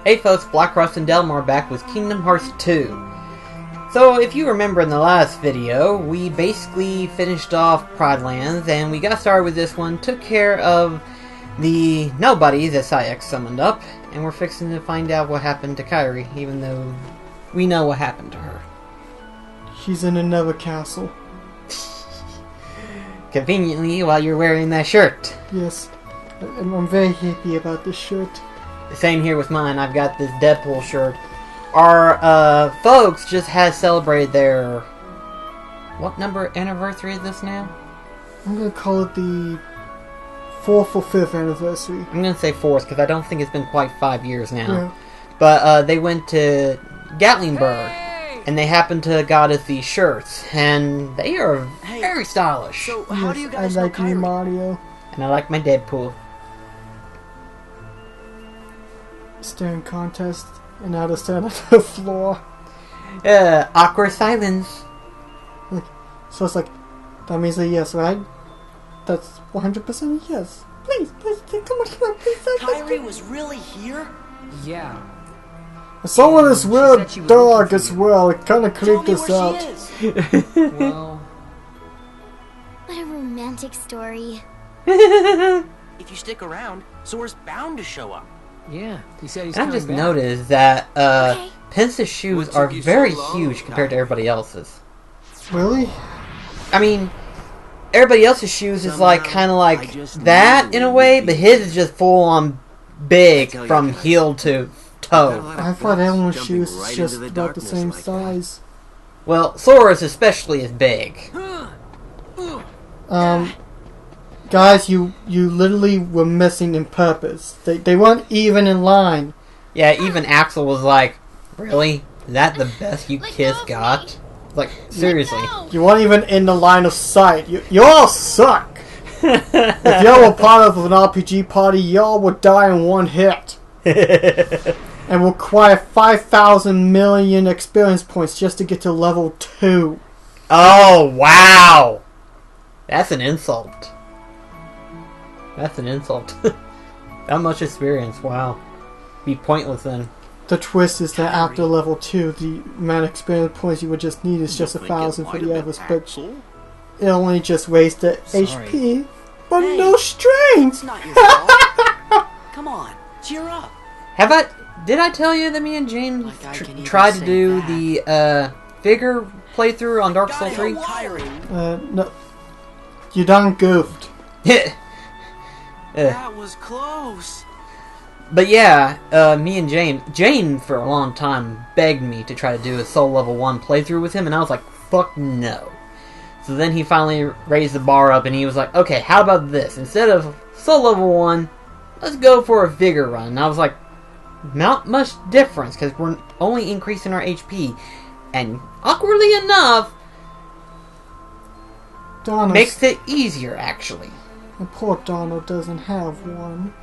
Hey folks, BlackCross and Dal Marr back with Kingdom Hearts 2. So, if you remember in the last video, we basically finished off Pride Lands, and we got started with this one, took care of the nobody that Saïx summoned up, and we're fixing to find out what happened to Kairi, even though we know what happened to her. She's in another castle. Conveniently, while you're wearing that shirt. Yes, I'm very happy about this shirt. Same here with mine. I've got this Deadpool shirt. Our folks just had celebrated their... what number anniversary is this now? I'm going to call it the 4th or 5th anniversary. I'm going to say 4th because I don't think it's been quite 5 years now. Yeah. But they went to Gatlinburg and they happened to got us these shirts. And they are very stylish. So how do you guys I like know me Kairi? Mario. And I like my Deadpool. Staring contest, and now to stand on the floor. Awkward silence. So it's like, that means a yes, right? That's 100% a yes. Please, come on, please. Kairi was really here? Yeah. I saw with this weird said she was dog looking as for you. well. It kind of Tell creeped me us where out. she is. Well, What a romantic story. If you stick around, Sora's bound to show up. yeah. He said he's And I coming just back. noticed that Okay. Pence's shoes What are took you so very long, huge compared to everybody else's. Really? I mean, everybody else's shoes is like kind of I like just that knew in a it way, would but be his is just full on big tell you from guys. heel to toe. I thought everyone's Jumping shoes right is just into the about the darkness same like that. size. Well, Sora's especially is big. Guys, you literally were missing in purpose. They weren't even in line. Yeah, even Axel was like, "Really? Is that the best you Let kids go of got?" Like, seriously. You weren't even in the line of sight. You all suck. If y'all were part of an RPG party, y'all would die in one hit. And require 5,000 million experience points just to get to level 2. Oh, wow! That's an insult. That's an insult. That much experience, wow. Be pointless then. The twist is that after level 2, the amount of experience points you would just need is just You think 1,000 it for might the have others, been but Axel? it only just raised the Sorry. HP, but Hey. no strength! It's not your fault. Come on, cheer up. Did I tell you that me and James Like I can even tried to say do that. the, figure playthrough on Dark Gotta Souls 3? help Kairi. No. You done goofed. That was close. But yeah, me and Jane for a long time begged me to try to do a Soul Level 1 playthrough with him, and I was like, fuck no. So then he finally raised the bar up, and he was like, okay, how about this? Instead of Soul Level 1, let's go for a vigor run. And I was like, not much difference, because we're only increasing our HP. And awkwardly enough, Donna, makes it easier, actually. and poor Donald doesn't have one.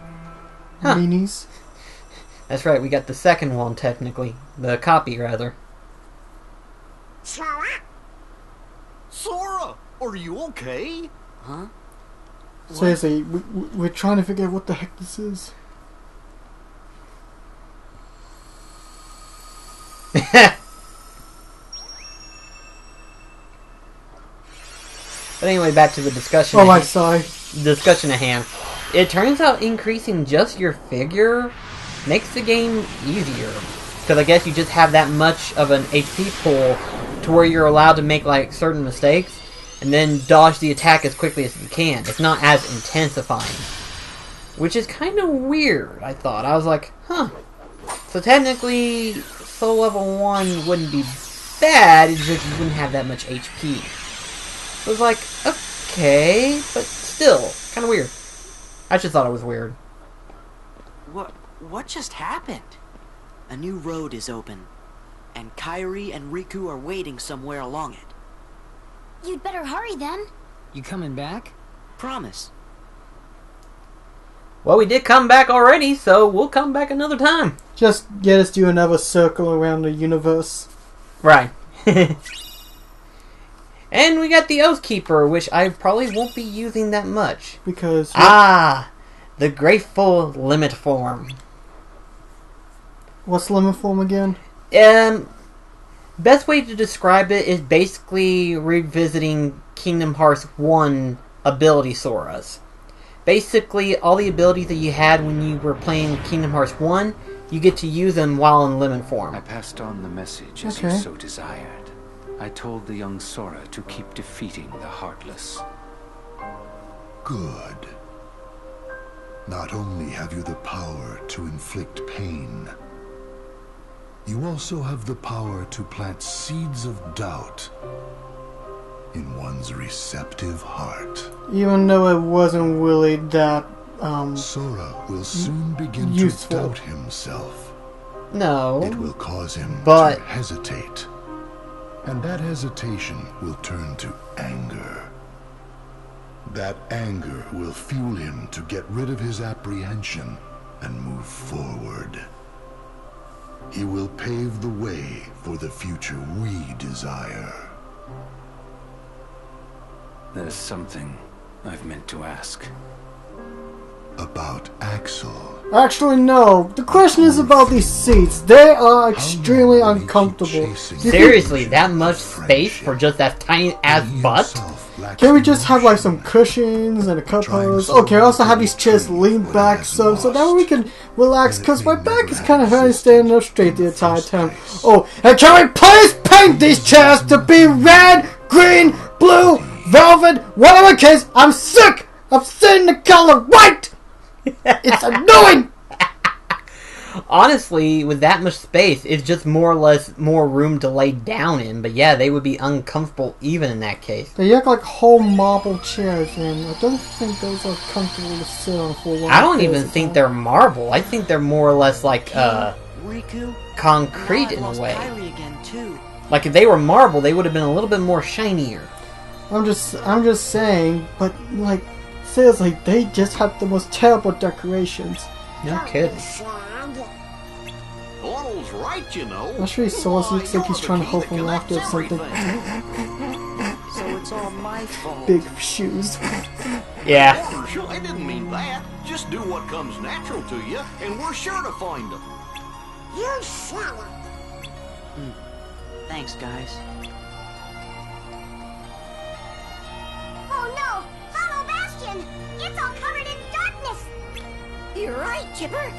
Huh. Meanies. That's right, we got the second one, technically. The copy, rather. Sora, are you okay? Huh? Seriously, we're trying to figure out what the heck this is. But anyway, back to the discussion. Oh, I'm sorry. Discussion at hand. It turns out increasing just your figure makes the game easier. Because I guess you just have that much of an HP pool to where you're allowed to make like certain mistakes and then dodge the attack as quickly as you can. It's not as intensifying. Which is kind of weird, I thought. I was like, huh. So technically, Soul Level 1 wouldn't be bad, it's just you wouldn't have that much HP. So I was like, okay, but still, kind of weird. I just thought it was weird. What just happened? A new road is open, and Kairi and Riku are waiting somewhere along it. You'd better hurry then. You coming back? Promise. Well, we did come back already, so we'll come back another time. Just get us to another circle around the universe. Right. And we got the Oathkeeper, which I probably won't be using that much. Because Ah! The Grateful Limit Form. What's lemon form again? Best way to describe it is basically revisiting Kingdom Hearts 1 ability Soras. Basically, all the abilities that you had when you were playing Kingdom Hearts 1, you get to use them while in lemon form. I passed on the message as you so desired. I told the young Sora to keep defeating the Heartless. Good. Not only have you the power to inflict pain, you also have the power to plant seeds of doubt in one's receptive heart. Even though it wasn't really that, Sora will soon begin useful. to doubt himself. No. It will cause him But to hesitate. And that hesitation will turn to anger. That anger will fuel him to get rid of his apprehension and move forward. He will pave the way for the future we desire. There's something I've meant to ask. About Axel. Actually, no. The question is about these seats. They are extremely uncomfortable. Seriously, that much space for just that tiny ass butt? Can we just have like some cushions and a cup hose? Okay, I also have these chairs lean back so that way we can relax, because my back is kind of hurting standing up straight the entire time. Oh, and can we please paint these chairs to be red, green, blue, velvet, whatever case? I'm sick of seeing the color white! It's annoying! Honestly, with that much space, it's just more or less more room to lay down in. But yeah, they would be uncomfortable even in that case. They look like whole marble chairs, and I don't think those are comfortable to sit on for a while. I don't even think they're marble. I think they're more or less like Riku? concrete in Now I a lost way. Kairi again too. Like if they were marble, they would have been a little bit more shinier. I'm just saying, but like, seriously, they just have the most terrible decorations. No kidding. Laurel's right, you know. Actually, Soros looks like he's trying to hope for laughter or something. So it's all my fault. Big shoes. Yeah. Sure, I didn't mean that. Just do what comes natural to you, and we're sure to find them. You shut up. Thanks, guys. Oh no! Hollow Bastion! It's all covered in darkness! You're right, Chipper.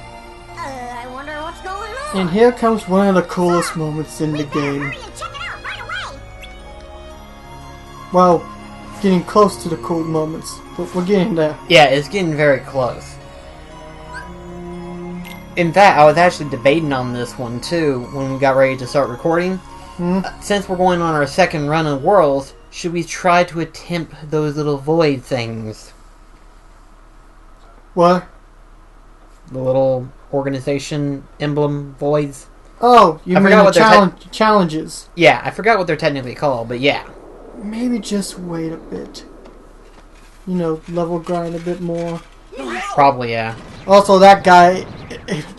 I wonder what's going on. And here comes one of the coolest moments in the We better game. hurry and check it out right away! Well, getting close to the cool moments, but we're getting there. Yeah, it's getting very close. In fact, I was actually debating on this one too when we got ready to start recording. Since we're going on our second run of Worlds, should we try to attempt those little void things? What? The little organization emblem voids? Oh, you I mean forgot the what they're challenges. Yeah, I forgot what they're technically called, but yeah. Maybe just wait a bit. You know, level grind a bit more. Probably, yeah. Also, that guy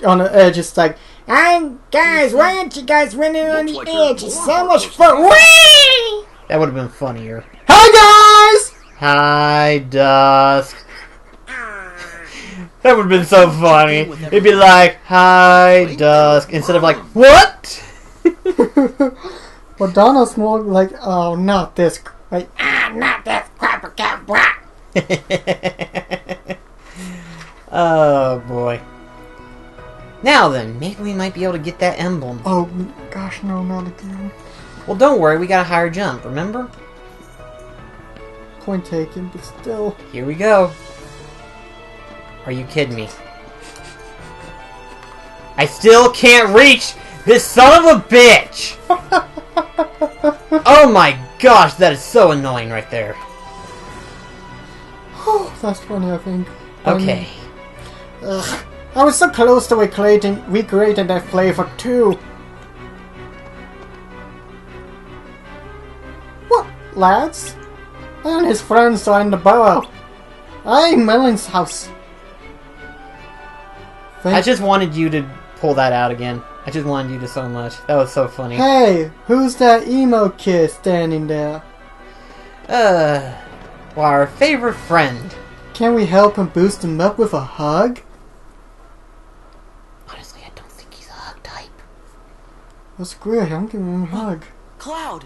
on the edge is like, guys, why aren't you guys running on the edge? It's so much fun. Whee! That would have been funnier. Hi, guys! Hi, Dusk. That would have been so funny. It'd be like, hi, Dusk, instead of like, what? Well, Donald's more like, oh, not this. Like, not this crap. Oh, boy. Now then, maybe we might be able to get that emblem. Oh, gosh, no, not again. Well, don't worry, we got a higher jump, remember? Point taken, but still. Here we go. Are you kidding me? I still can't reach this son of a bitch! Oh my gosh, that is so annoying right there. That's funny, I think. Okay. Ugh. I was so close to recreating that flavor too. What, lads? And his friends are in the burrow. Hey, Merlin's house. I just wanted you to pull that out again. I just wanted you to so much. That was so funny. Hey, who's that emo kid standing there? Well, our favorite friend. Can we help him boost him up with a hug? Honestly, I don't think he's a hug type. That's great. I'm giving him a hug. Cloud!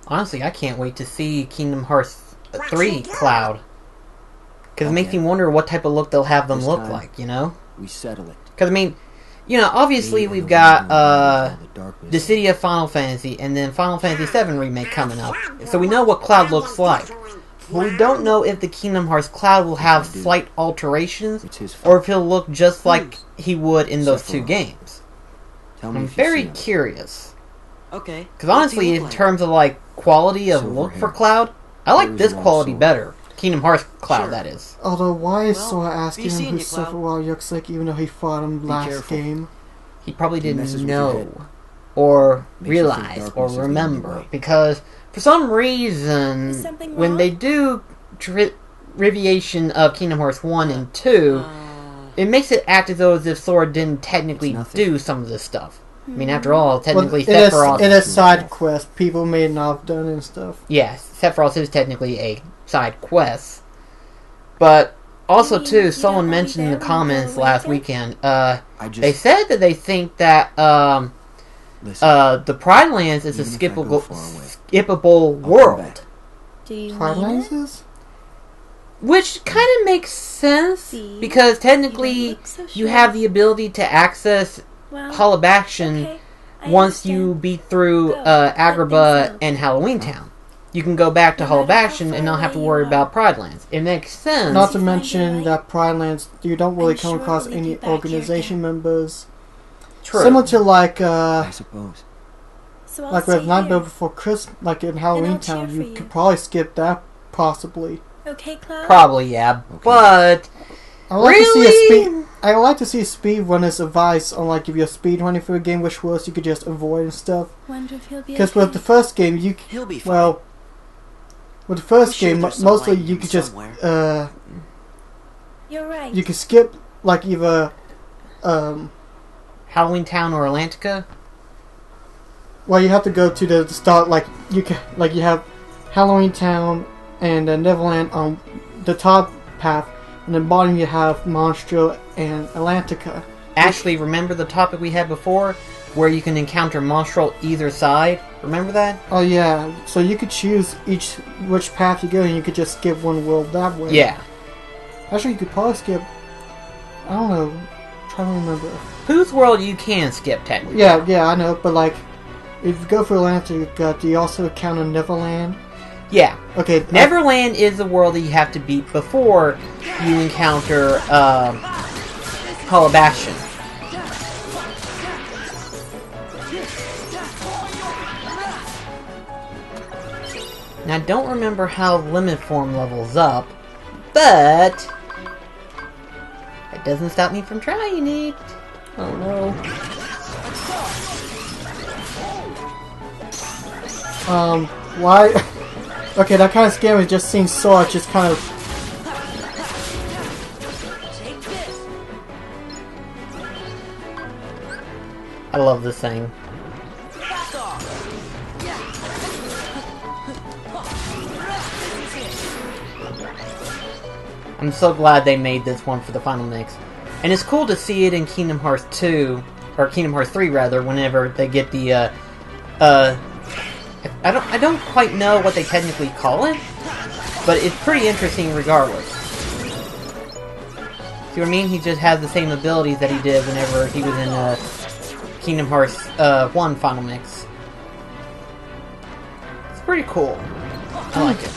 Honestly, I can't wait to see Kingdom Hearts 3 Cloud. Because it makes me wonder what type of look they'll have them look like, you know? We settle it. Because, I mean, you know, obviously we've got the City of Final Fantasy and then Final Fantasy VII Remake coming up. So we know what Cloud looks like. But we don't know if the Kingdom Hearts Cloud will have slight alterations or if he'll look just like he would in those two games. I'm very curious. Okay. Because honestly, in terms of like quality of look for Cloud, I like this quality better. Kingdom Hearts Cloud, that is. Although, why is Sora asking him who Sephiroth looks like even though he fought him last game? He probably didn't know or realize or remember. Because for some reason, when they do reviation of Kingdom Hearts 1 and 2, it makes it act as though as if Sora didn't technically do some of this stuff. I mean, after all, technically Sephiroth... It is side quest. People may not have done and stuff. Yes, Sephiroth is technically a side quest. But also, too, someone mentioned in the comments last weekend, they said that they think that the Pride Lands is a skippable world. Pride Lands is? Which kind of makes sense, because technically you have the ability to access Hollow Bastion once you beat through Agrabah and Halloween Town. You can go back to Hollow Bastion and not have to worry about Pride Lands. It makes sense. Not to mention that Pride Lands, you don't really come across any organization members. True. Similar to like, I suppose. like with Nightmare Before Christmas, like in Halloween Town, you could probably skip that, possibly. Okay, Cloud? Probably, yeah. Okay. But I would like to see speedrunners' advice on like if you're speedrunning for a game, which worlds you could just avoid and stuff. Because with the first game, with the first game, mostly you could just You're right. you could skip like either Halloween Town or Atlantica. well, you have to go to the start. Like you have Halloween Town and Neverland on the top path, and then bottom you have Monstro and Atlantica. Actually, remember the topic we had before, where you can encounter Monstro either side? Remember that? Oh yeah, so you could choose which path you go, and you could just skip one world that way. Yeah. Actually, you could probably skip. I don't know. I'm trying to remember. Whose world you can skip technically? Yeah, I know, but like, if you go for Atlantica, do you also encounter Neverland? Yeah. Okay. Neverland is the world that you have to beat before you encounter Hollow Bastion. Now, I don't remember how Limit Form levels up, but it doesn't stop me from trying it. Oh no. Why? Okay, that kind of scared me, just seeing Sora just kind of... I love this thing. I'm so glad they made this one for the final mix. And it's cool to see it in Kingdom Hearts 2, or Kingdom Hearts 3 rather, whenever they get the, I don't quite know what they technically call it, but it's pretty interesting regardless. See what I mean? He just has the same abilities that he did whenever he was in Kingdom Hearts 1 Final Mix. It's pretty cool. I like it.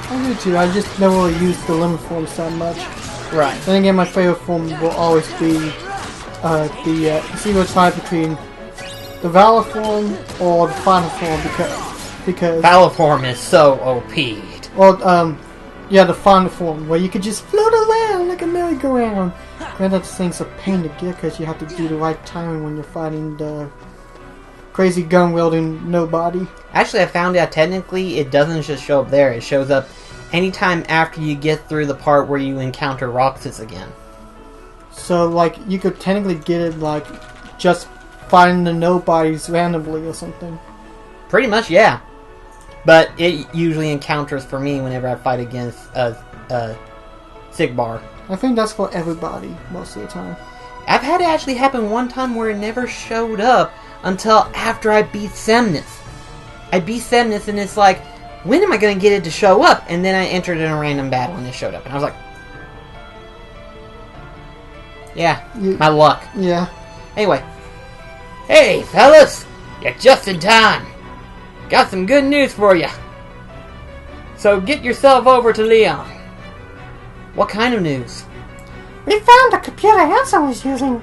I do too, I just never really used the limit forms that much. Right. Then again, my favorite form will always be the single tie between the Valor form or the Final form because Valor form is so OP. Well, yeah, the Final form where you could just float around like a merry-go-round. Granted, this thing's a pain to get because you have to do the right timing when you're fighting the crazy gun-wielding nobody. Actually, I found out technically it doesn't just show up there. It shows up anytime after you get through the part where you encounter Roxas again. So, like, you could technically get it, like, just fighting the nobodies randomly or something. Pretty much, yeah. But it usually encounters for me whenever I fight against Sigbar. I think that's for everybody most of the time. I've had it actually happen one time where it never showed up until after I beat Semnis. I beat Semnis and it's like, when am I going to get it to show up? And then I entered in a random battle and it showed up. And I was like, yeah, my luck. Yeah. Anyway. Hey, fellas! You're just in time. Got some good news for you. So get yourself over to Leon. What kind of news? We found the computer Hanson was using.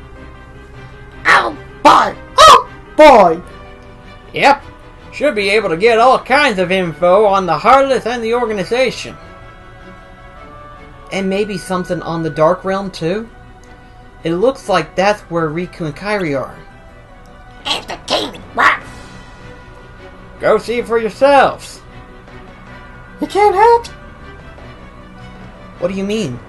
Oh boy! Oh boy! Yep. Should be able to get all kinds of info on the Heartless and the organization. And maybe something on the Dark Realm too? It looks like that's where Riku and Kairi are. And the king, what? Go see for yourselves. You can't hurt? What do you mean?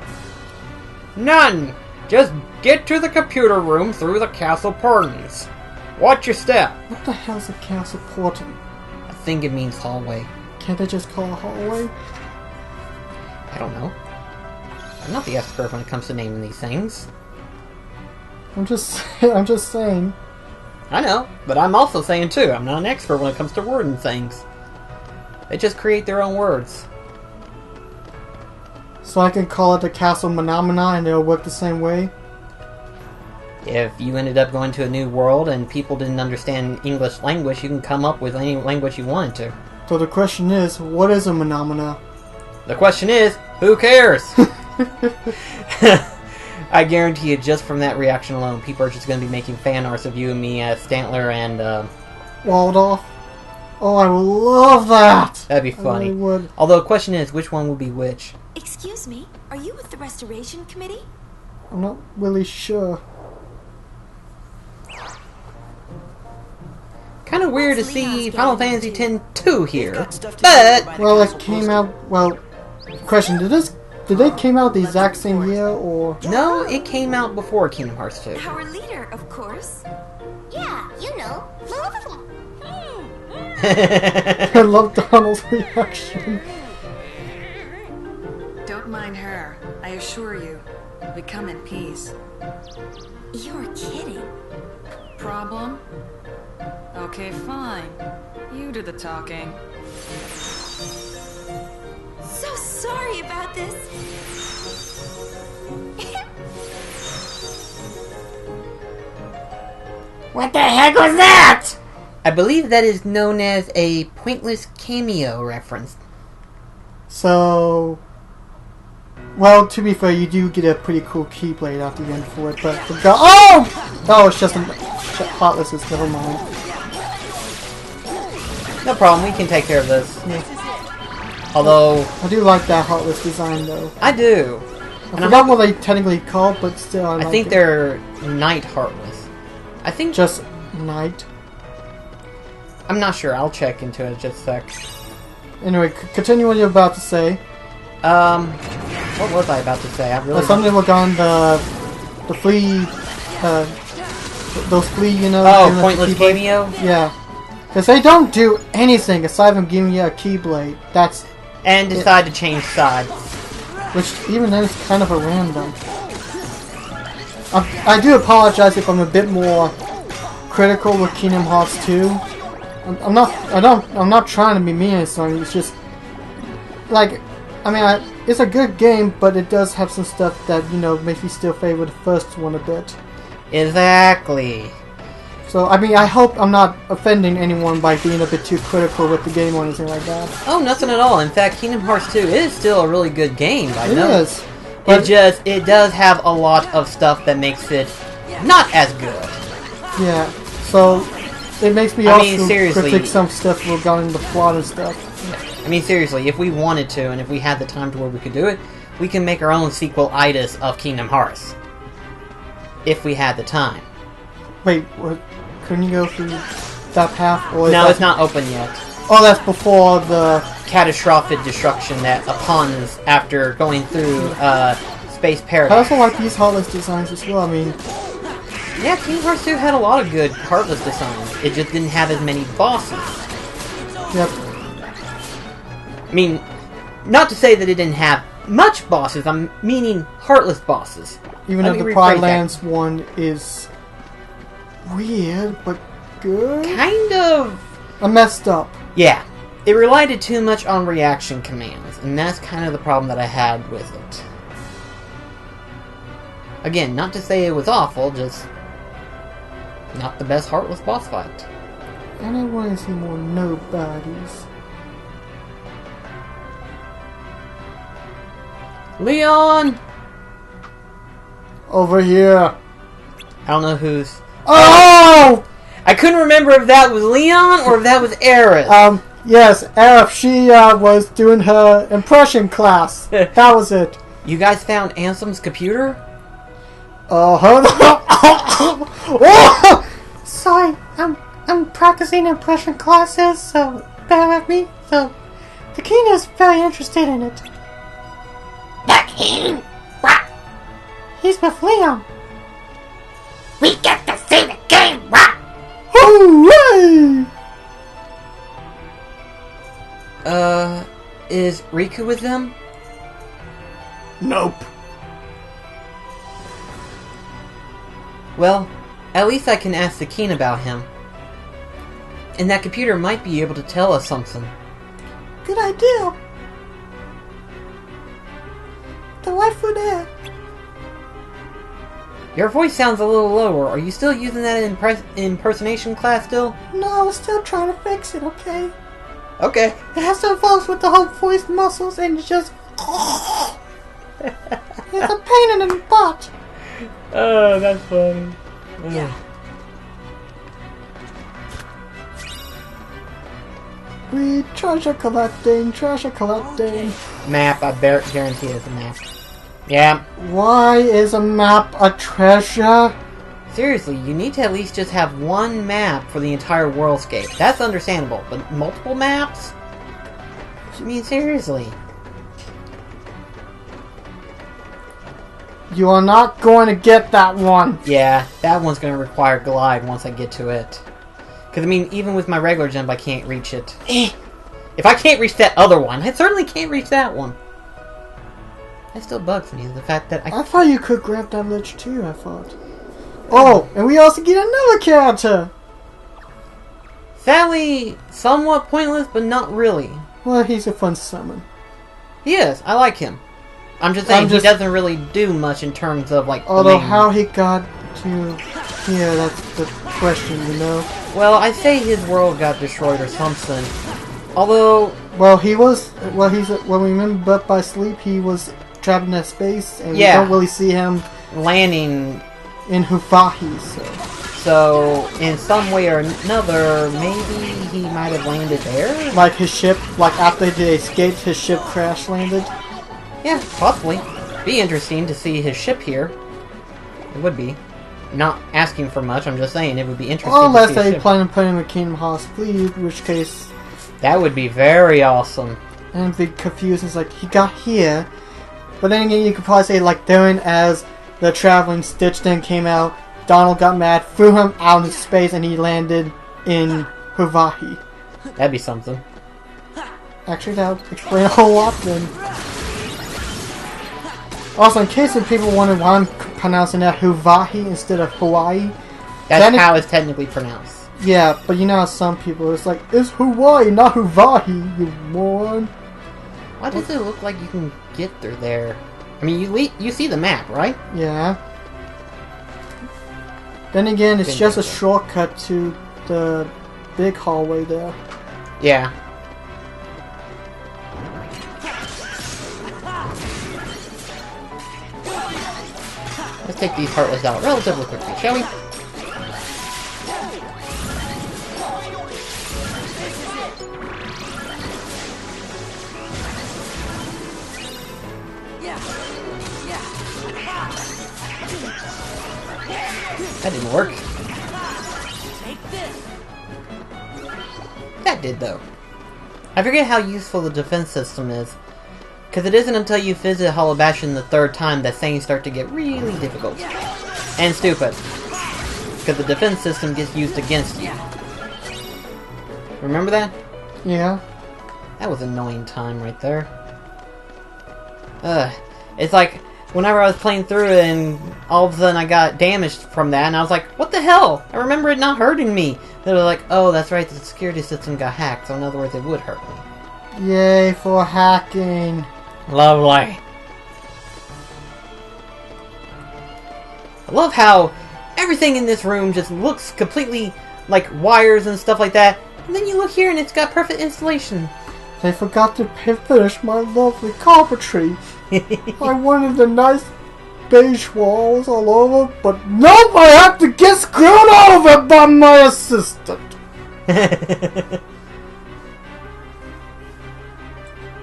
None. Just get to the computer room through the castle portals. Watch your step. What the hell's a castle portal? I think it means hallway. Can't they just call it a hallway? I don't know. I'm not the expert when it comes to naming these things. I'm just saying. I know, but I'm also saying too, I'm not an expert when it comes to wording things. They just create their own words. So I can call it the castle phenomena and it'll work the same way? If you ended up going to a new world and people didn't understand English language, you can come up with any language you wanted to. So the question is, what is a phenomena? The question is, who cares? I guarantee you, just from that reaction alone, people are just going to be making fan arts of you and me as Stantler and, Waldorf? Oh, I would love that! That'd be funny. I really would. Although the question is, which one would be which? Excuse me, are you with the Restoration Committee? I'm not really sure. Kind of weird to see Final Fantasy X-2 here, but... Well, it came out... Well, question, did they came out the exact same year, or...? No, it came out before Kingdom Hearts 2. Our leader, of course. Yeah, you know. I love Donald's reaction. Don't mind her. I assure you, we come in peace. You're kidding. Problem? Okay, fine. You do the talking. So sorry about this. What the heck was that? I believe that is known as a pointless cameo reference. So... Well, to be fair, you do get a pretty cool keyblade at the end for it, but... Oh! Oh, it's just a... Heartless is never mind. No problem, we can take care of this. Yeah. Although... I do like that Heartless design, though. I do. I forgot what they technically called, but still I like think it. they're Knight Heartless. I think... Just Knight. I'm not sure, I'll check into it just a sec. Anyway, continue what you're about to say. What was I about to say? I really... Something regarding the flea... those flea, you know... Oh, pointless cameo? Yeah. Because they don't do anything aside from giving you a keyblade. That's... And decide to change sides. Which, even then, is kind of a random. I do apologize if I'm a bit more critical with Kingdom Hearts 2. I'm not trying to be mean or something. It's just... Like... I mean, it's a good game, but it does have some stuff that, you know, makes me still favor the first one a bit. Exactly. So, I mean, I hope I'm not offending anyone by being a bit too critical with the game or anything like that. Oh, nothing at all. In fact, Kingdom Hearts 2 is still a really good game. I know. It is. But it does have a lot of stuff that makes it not as good. Yeah. So, it makes me also critique some stuff regarding the plot and stuff. I mean, seriously, if we wanted to, and if we had the time to where we could do it, we can make our own sequel-itis of Kingdom Hearts. If we had the time. Wait, what? Couldn't you go through that path? Or no, it's not open yet. Oh, that's before the... catastrophic destruction that upons after going through Space Paradise. I also like these Heartless designs as well, I mean... Yeah, Kingdom Hearts 2 had a lot of good Heartless designs. It just didn't have as many bosses. Yep. I mean, not to say that it didn't have much bosses, I'm meaning Heartless bosses. Even Let though me the rephrase Pride that. Lands one is weird, but good. Kind of. Messed up. Yeah. It relied too much on reaction commands, and that's kind of the problem that I had with it. Again, not to say it was awful, just not the best Heartless boss fight. And I want to see more nobodies. Leon! Over here. I don't know who's... Oh! I couldn't remember if that was Leon or if that was Aerith. Yes, Aerith, she was doing her impression class. That was it. You guys found Ansem's computer? Hold on. Oh! Sorry, I'm practicing impression classes, so bear with me. So, the king is very interested in it. The king? What? He's with Leon. We get to see the king, what? Hooray! Is Riku with them? Nope. Well, at least I can ask the king about him. And that computer might be able to tell us something. Good idea. The waifu there. Your voice sounds a little lower. Are you still using that impersonation class still? No, I'm still trying to fix it, okay? Okay. It has to evolve with the whole voice muscles and just... It's a pain in the butt. Oh, that's funny. Yeah. We treasure collecting, treasure collecting. Map, I guarantee it's a map. Yeah. Why is a map a treasure? Seriously, you need to at least just have one map for the entire worldscape. That's understandable, but multiple maps? I mean, seriously. You are not going to get that one. Yeah, that one's going to require glide once I get to it. Because, I mean, even with my regular jump, I can't reach it. If I can't reach that other one, I certainly can't reach that one. That still bugs me, the fact that I thought you could grab that lich too, I thought. Oh, and we also get another character! Sadly, somewhat pointless, but not really. Well, he's a fun summon. He is. I like him. I'm just saying he doesn't really do much in terms of, like, although how he got to here, that's the question, you know? Well, I say his world got destroyed or something. Although... Well, he was... Well, when we remember by Sleep, he was trapped in that space, and yeah. we don't really see him... landing... in Hufahi, So, in some way or another, maybe he might have landed there? Like his ship, like after they escaped, his ship crash landed? Yeah, possibly. Be interesting to see his ship here. It would be. Not asking for much, I'm just saying it would be interesting unless to see they plan on putting him in Kingdom Hearts 3, in which case... That would be very awesome. And it'd be confusing, it's like, he got here, but then again, you could probably say, like, during as the Traveling Stitch then came out, Donald got mad, threw him out into space, and he landed in Huvahi. That'd be something. Actually, that would explain a whole lot then. Also, in case if people wonder why I'm pronouncing that Huvahi instead of Hawaii. That's how it's technically pronounced. Yeah, but you know how some people, it's like, it's Hawaii, not Huvahi, you moron. Why does it look like you can get through there? I mean, you see the map, right? Yeah. Then again, it's just a shortcut to the big hallway there. Yeah. Let's take these Heartless out relatively quickly, shall we? That didn't work. That did, though. I forget how useful the defense system is. Because it isn't until you visit Hollow Bastion the third time that things start to get really difficult. And stupid. Because the defense system gets used against you. Remember that? Yeah. That was an annoying time right there. It's like, whenever I was playing through it and all of a sudden I got damaged from that, and I was like, what the hell? I remember it not hurting me. They were like, oh, that's right, the security system got hacked, so in other words, it would hurt me. Yay for hacking. Lovely. I love how everything in this room just looks completely like wires and stuff like that, and then you look here and it's got perfect installation. They forgot to finish my lovely carpentry. I wanted the nice beige walls all over, but nope, I have to get screwed over by my assistant.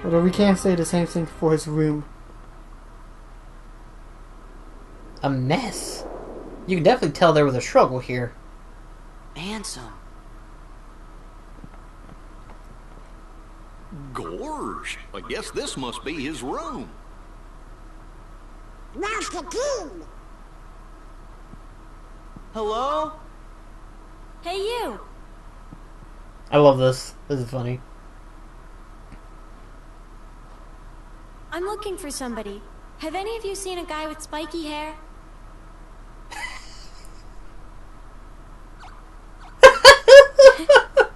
Although we can't say the same thing for his room. A mess. You can definitely tell there was a struggle here. Handsome. Gorge, I guess this must be his room. Master King! Hello? Hey, you! I love this. This is funny. I'm looking for somebody. Have any of you seen a guy with spiky hair?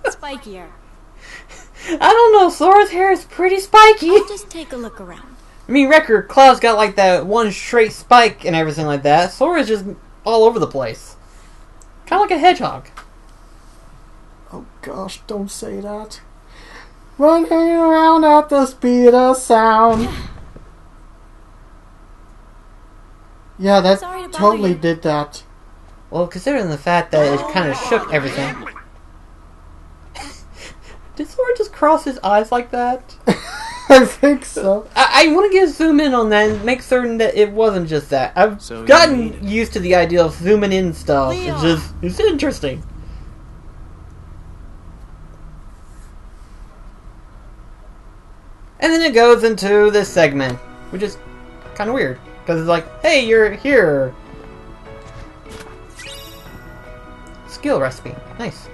Spikier. I don't know, Sora's hair is pretty spiky. I'll just take a look around. I mean, Record, Cloud's got like that one straight spike and everything like that. Sora's just all over the place. Kind of like a hedgehog. Oh gosh, don't say that. Running around at the speed of sound. Yeah, that totally did that. Well, considering the fact that it kind of shook everything. Did Sora just cross his eyes like that? I think so. I want to get zoom in on that and make certain that it wasn't just that. I've gotten used to the idea of zooming in stuff. It's interesting. And then it goes into this segment, which is kind of weird. Because it's like, hey, you're here. Skill recipe. Nice.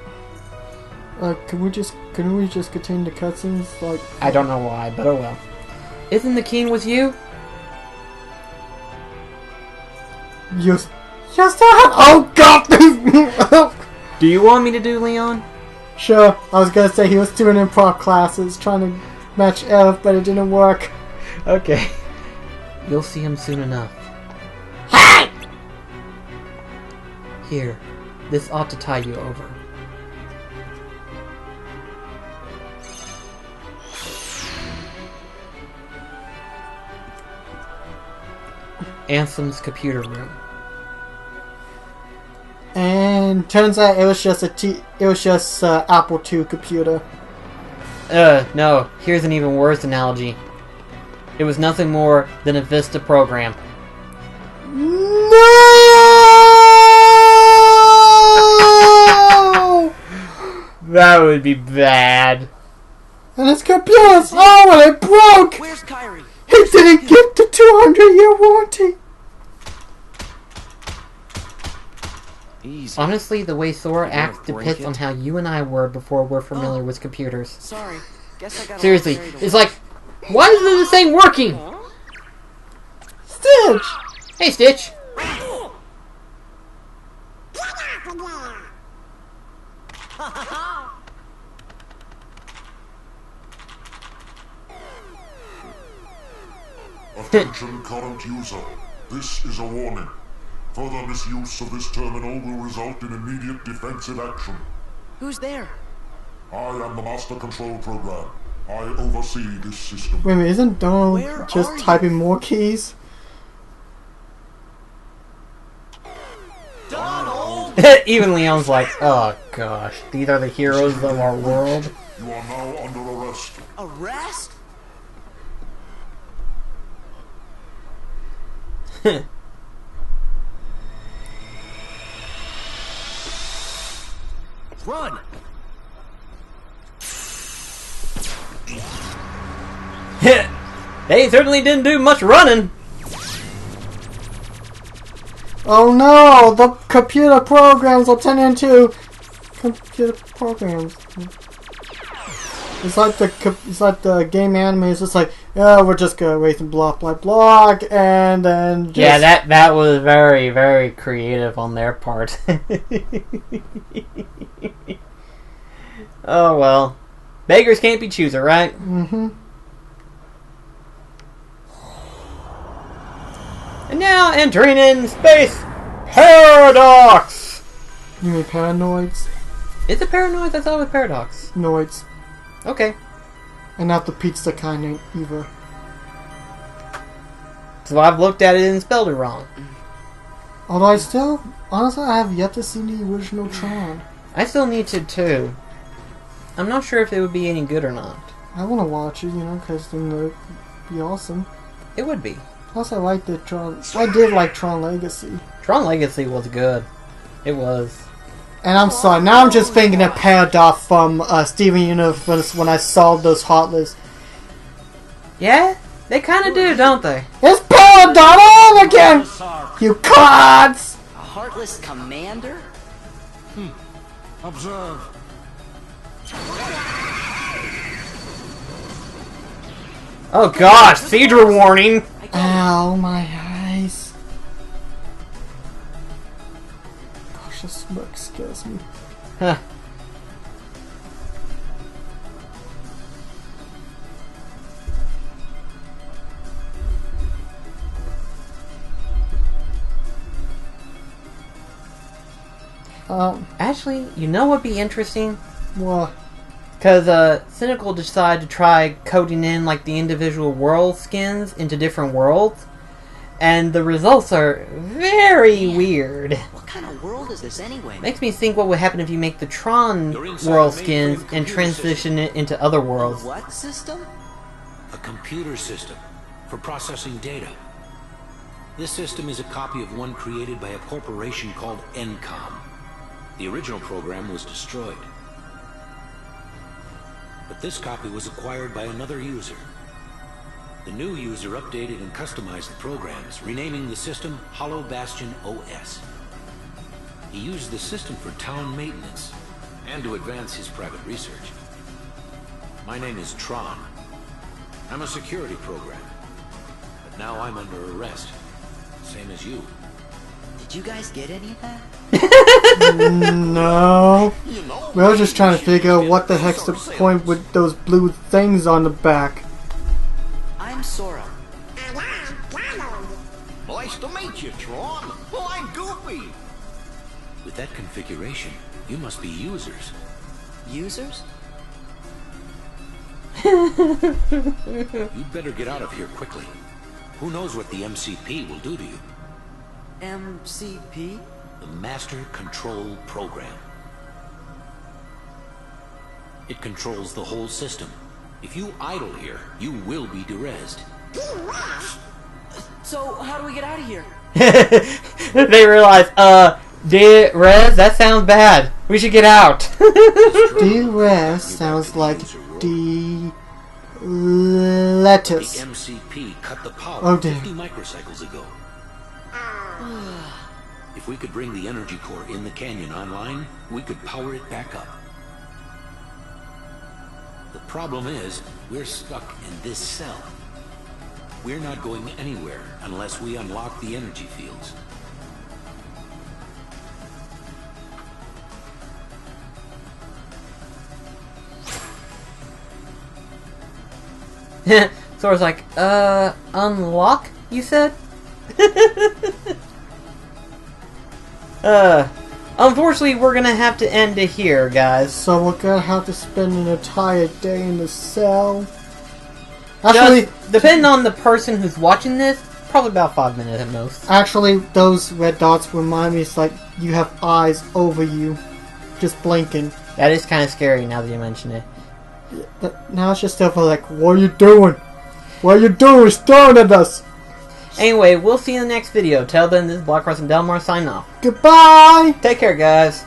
Can we just continue the cutscenes? Like, I don't know why, but oh well. Isn't the king with you? Yes, oh god! Do you want me to do Leon? Sure, I was gonna say he was doing improv classes, trying to match Elf, but it didn't work. Okay. You'll see him soon enough. Hey! Here, this ought to tie you over. Ansem's computer room. And turns out it was just Apple II computer. No. Here's an even worse analogy. It was nothing more than a Vista program. No! That would be bad. And his computer's and it broke! Where's Kyrie? He didn't get the 200-year warranty! Easy. Honestly, the way Sora acts depicts on how you and I were before we're familiar with computers. Sorry. Guess I got Seriously, it's like, why is this thing working? Stitch! Hey, Stitch! Attention current user. This is a warning. Further misuse of this terminal will result in immediate defensive action. Who's there? I am the Master Control Program. I oversee this system. Wait a minute, isn't Donald just typing more keys? Donald! Even Leon's like, oh gosh, these are the heroes of our world. You are now under arrest. Arrest? Run! They certainly didn't do much running. Oh no! The computer programs are turning into computer programs. It's like the game anime. It's just like, oh, we're just gonna wait and block, and then just... Yeah, that was very, very creative on their part. Oh well, beggars can't be choosers, right? Mm-hmm. And now entering in space paradox. You mean paranoids? Is it paranoids? I thought it was paradox. Noids. Okay. And not the pizza kind either. So I've looked at it and spelled it wrong. Although honestly, I have yet to see the original Tron. I still need to too. I'm not sure if it would be any good or not. I want to watch it, because then it would be awesome. It would be. Plus, I like the Tron. I did like Tron Legacy. Tron Legacy was good. It was. And I'm sorry, now I'm just thinking of Paradox from Steven Universe when I saw those hot lists. Yeah? They kind of do, don't they? It's Paradox all over again! You cards! A Heartless Commander? Observe. Oh gosh, Cedra warning! Ow, my eyes. Gosh, the smoke scares me. Huh. Actually, you know what'd be interesting? What? Because Cynical decided to try coding in like the individual world skins into different worlds, and the results are very weird. What kind of world is this anyway? Makes me think what would happen if you make the Tron world skins and transition it into other worlds. What system? A computer system for processing data. This system is a copy of one created by a corporation called Encom. The original program was destroyed. But this copy was acquired by another user. The new user updated and customized the programs, renaming the system Hollow Bastion OS. He used the system for town maintenance and to advance his private research. My name is Tron. I'm a security program, but now I'm under arrest, same as you. Did you guys get any of that? No. We were just trying to figure out what the heck's the point with those blue things on the back. I'm Sora. Nice to meet you, Tron. Well, I'm Goofy. With that configuration, you must be users. Users? You'd better get out of here quickly. Who knows what the MCP will do to you? MCP? The Master Control Program. It controls the whole system. If you idle here, you will be derezzed. So, how do we get out of here? They realize, derez? That sounds bad. We should get out. Derez sounds like lettuce. The MCP cut the power Oh, damn. 50 microcycles ago. If we could bring the energy core in the canyon online, we could power it back up. The problem is, we're stuck in this cell. We're not going anywhere unless we unlock the energy fields. Sora's like, unlock, you said? Unfortunately, we're gonna have to end it here, guys. So we're gonna have to spend an entire day in the cell. Actually, depending on the person who's watching this, probably about 5 minutes at most. Actually, those red dots remind me it's like you have eyes over you, just blinking. That is kind of scary now that you mention it. Now it's just stuff like, what are you doing? What are you doing? Staring at us! Anyway, we'll see you in the next video. Till then, this is BlackCross and Dal Marr signing off. Goodbye! Take care, guys.